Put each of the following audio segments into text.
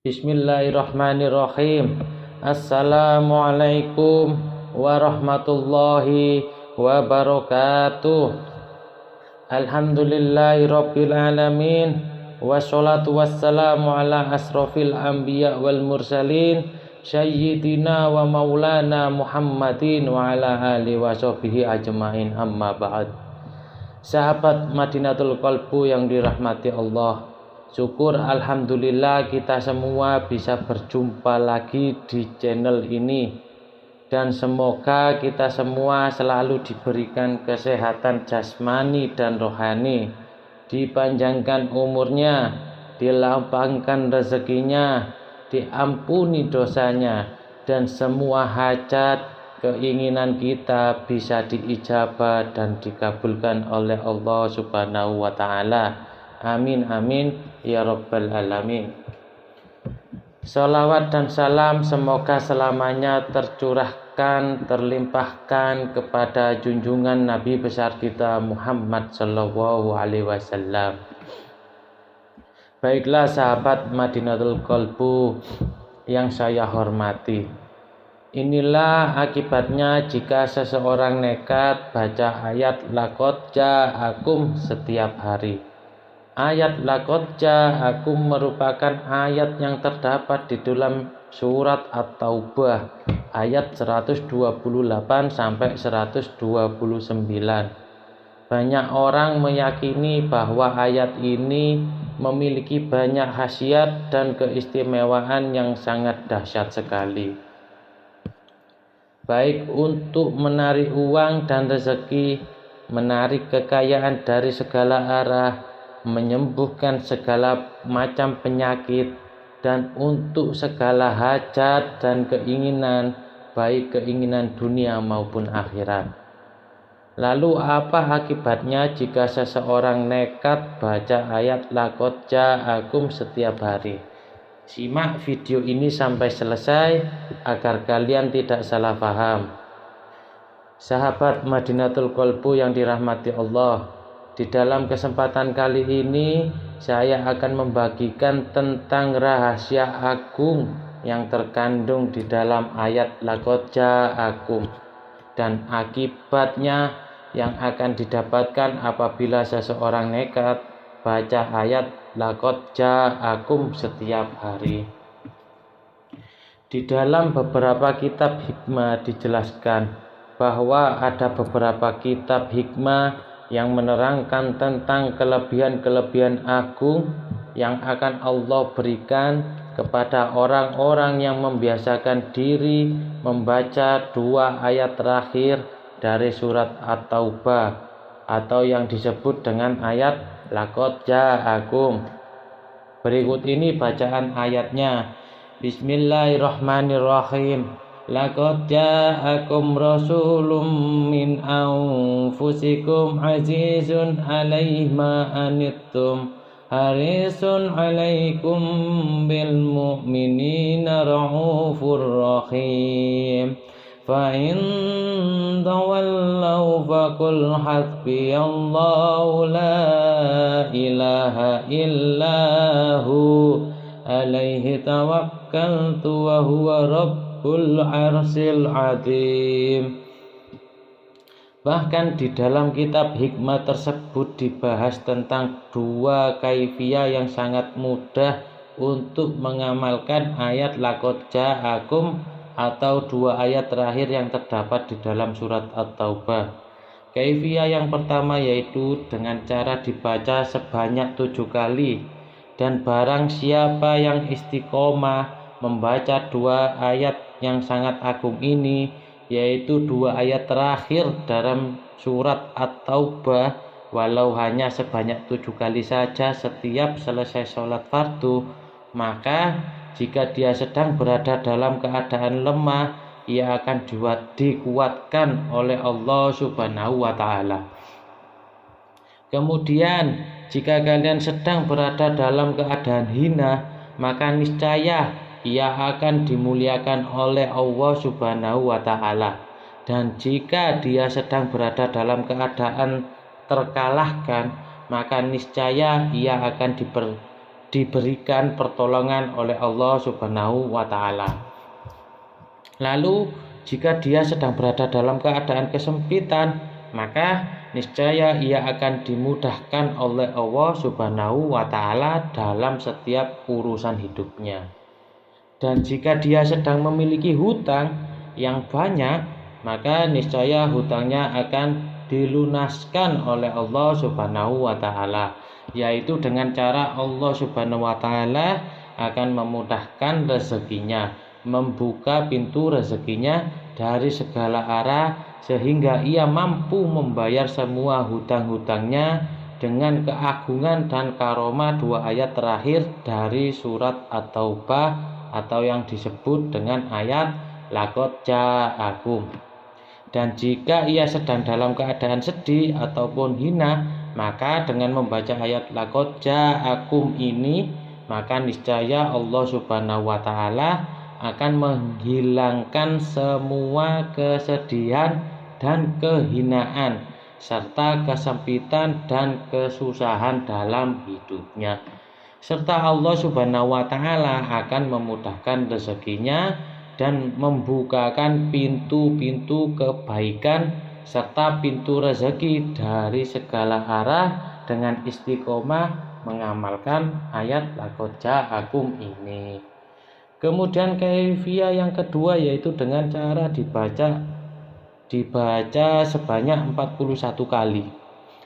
Bismillahirrahmanirrahim. Assalamualaikum warahmatullahi wabarakatuh. Alhamdulillahirabbil alamin. Wassalatu wassalamu ala asrofil anbiya wal mursalin sayyidina wa maulana Muhammadin wa ala alihi wa sahbihi ajmain, amma ba'd. Sahabat Madinatul Qalbu yang dirahmati Allah, syukur alhamdulillah kita semua bisa berjumpa lagi di channel ini, dan semoga kita semua selalu diberikan kesehatan jasmani dan rohani, dipanjangkan umurnya, dilapangkan rezekinya, diampuni dosanya, dan semua hajat keinginan kita bisa diijabah dan dikabulkan oleh Allah Subhanahu wa Ta'ala. Amin amin ya rabbal alamin. Salawat dan salam semoga selamanya tercurahkan, terlimpahkan kepada junjungan Nabi besar kita Muhammad sallallahu alaihi wasallam. Baiklah sahabat Madinatul Qalbu yang saya hormati, inilah akibatnya jika seseorang nekat baca ayat laqad ja'akum setiap hari. Ayat laqad ja'akum merupakan ayat yang terdapat di dalam surat At-Taubah ayat 128 sampai 129. Banyak orang meyakini bahwa ayat ini memiliki banyak khasiat dan keistimewaan yang sangat dahsyat sekali, baik untuk menarik uang dan rezeki, menarik kekayaan dari segala arah, menyembuhkan segala macam penyakit, dan untuk segala hajat dan keinginan, baik keinginan dunia maupun akhirat. Lalu apa akibatnya jika seseorang nekat baca ayat laqad ja'akum setiap hari? Simak video ini sampai selesai agar kalian tidak salah paham. Sahabat Madinatul Qalbu yang dirahmati Allah, di dalam kesempatan kali ini saya akan membagikan tentang rahasia agung yang terkandung di dalam ayat laqad ja'akum dan akibatnya yang akan didapatkan apabila seseorang nekat baca ayat laqad ja'akum setiap hari. Di dalam beberapa kitab hikmah dijelaskan bahwa ada beberapa kitab hikmah yang menerangkan tentang kelebihan-kelebihan agung yang akan Allah berikan kepada orang-orang yang membiasakan diri membaca dua ayat terakhir dari surat At-Taubah atau yang disebut dengan ayat laqad ja'akum. Berikut ini bacaan ayatnya. Bismillahirrahmanirrahim. Laqad ja'akum rasulun min anfusikum azizun 'alaihi ma anittum harisun 'alaikum bil mu'minina raufur rahim. Fa in tawallaw faqul hasbiyallahu la ilaha illahu alaihi tawakkaltu wa huwa rabbul arsil azim. Bahkan di dalam kitab hikmah tersebut dibahas tentang dua kaifiyah yang sangat mudah untuk mengamalkan ayat laqad ja'akum atau dua ayat terakhir yang terdapat di dalam surat At-Taubah. Kaifiyah yang pertama yaitu dengan cara dibaca sebanyak 7 kali, dan barang siapa yang istiqomah membaca dua ayat yang sangat agung ini, yaitu dua ayat terakhir dalam surat At-Taubah, walau hanya sebanyak 7 kali saja setiap selesai sholat fardu, maka jika dia sedang berada dalam keadaan lemah, ia akan dikuatkan oleh Allah Subhanahu wa Ta'ala. Kemudian jika kalian sedang berada dalam keadaan hina, maka niscaya ia akan dimuliakan oleh Allah Subhanahu wa Ta'ala. Dan jika dia sedang berada dalam keadaan terkalahkan, maka niscaya ia akan diberikan pertolongan oleh Allah Subhanahu wa Ta'ala. Lalu jika dia sedang berada dalam keadaan kesempitan, maka niscaya ia akan dimudahkan oleh Allah Subhanahu wa Ta'ala dalam setiap urusan hidupnya. Dan jika dia sedang memiliki hutang yang banyak, maka niscaya hutangnya akan dilunaskan oleh Allah Subhanahu wa Ta'ala, yaitu dengan cara Allah Subhanahu wa Ta'ala akan memudahkan rezekinya, membuka pintu rezekinya dari segala arah, sehingga ia mampu membayar semua hutang-hutangnya dengan keagungan dan karomah 2 ayat terakhir dari surat At-Taubah, atau yang disebut dengan ayat laqad ja'akum. Dan jika ia sedang dalam keadaan sedih ataupun hina, maka dengan membaca ayat laqad ja'akum ini, maka niscaya Allah Subhanahu wa Ta'ala akan menghilangkan semua kesedihan dan kehinaan serta kesempitan dan kesusahan dalam hidupnya. Serta Allah Subhanahu wa Ta'ala akan memudahkan rezekinya dan membukakan pintu-pintu kebaikan serta pintu rezeki dari segala arah dengan istiqomah mengamalkan ayat laqad ja'akum ini. Kemudian kaifiyah yang kedua yaitu dengan cara dibaca sebanyak 41 kali.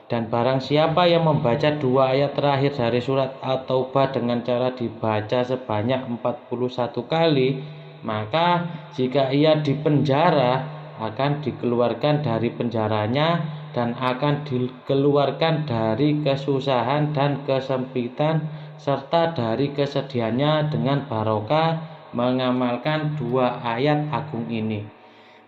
Dan barang siapa yang membaca 2 ayat terakhir dari surat At-Taubah dengan cara dibaca sebanyak 41 kali, maka jika ia dipenjara akan dikeluarkan dari penjaranya dan akan dikeluarkan dari kesusahan dan kesempitan serta dari kesedihannya dengan barokah mengamalkan 2 ayat agung ini.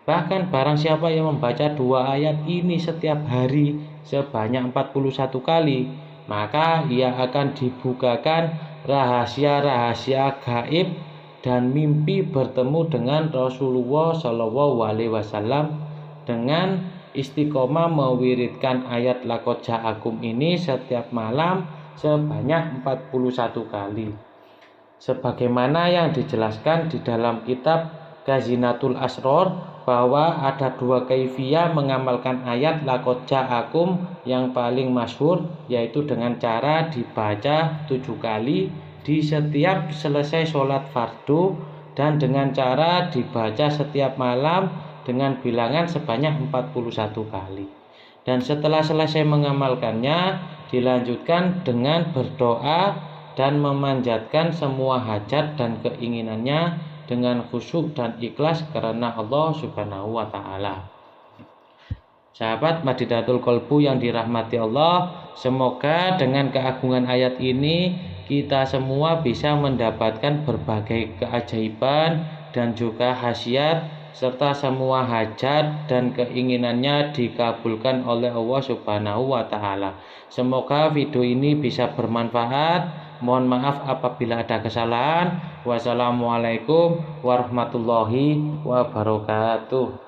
Bahkan barang siapa yang membaca 2 ayat ini setiap hari sebanyak 41 kali, maka ia akan dibukakan rahasia-rahasia gaib dan mimpi bertemu dengan Rasulullah SAW dengan istiqomah mewiridkan ayat laqad ja'akum ini setiap malam sebanyak 41 kali. Sebagaimana yang dijelaskan di dalam kitab Khazinatul Asror, bahwa ada 2 kaifiyah mengamalkan ayat laqad ja'akum yang paling masyhur, yaitu dengan cara dibaca 7 kali di setiap selesai sholat fardu dan dengan cara dibaca setiap malam dengan bilangan sebanyak 41 kali. Dan setelah selesai mengamalkannya, dilanjutkan dengan berdoa dan memanjatkan semua hajat dan keinginannya dengan khusyuk dan ikhlas karena Allah Subhanahu wa Ta'ala. Sahabat Madidatul Qalbu yang dirahmati Allah, semoga dengan keagungan ayat ini kita semua bisa mendapatkan berbagai keajaiban dan juga khasiat serta semua hajat dan keinginannya dikabulkan oleh Allah Subhanahu wa Ta'ala. Semoga video ini bisa bermanfaat. Mohon maaf apabila ada kesalahan. Wassalamualaikum warahmatullahi wabarakatuh.